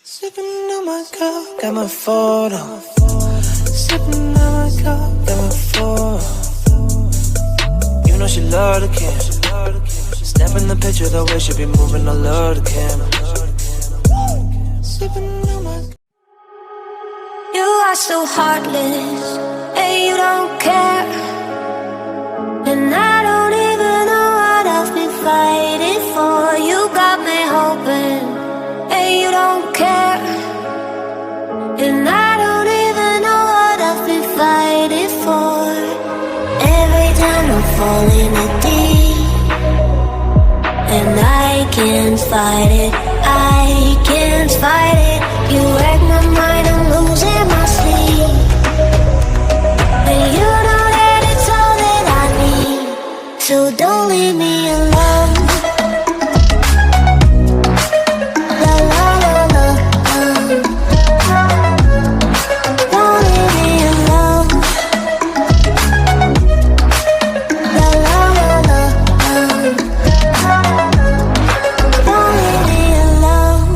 Sipping on my cup, got my photo. Sipping on my cup, got my photo. You know she love the camera. Snap in the picture, the way she be moving, I love the camera. Sipping on my. You are so heartless, and you don't care. And I don't even know what I've been fighting for. You got me hoping, and you don't care. And I don't even know what I've been fighting for. Every time I'm falling in deep, and I can't fight it, I can't fight it. You wreck my mind, I'm losing my sleep. And you know that it's all that I need, so don't leave me alone. La la la la, don't leave me alone. La la la la, don't leave me alone.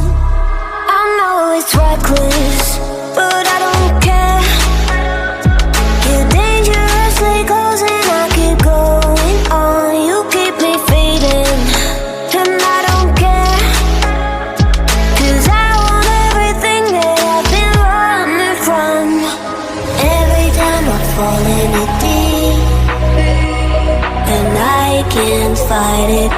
I know it's reckless, but I don't care. You're dangerously close and I keep going on. You keep me fading, and I don't care. 'Cause I want everything that I've been running from. Every time I fall in it deep, and I can't fight it,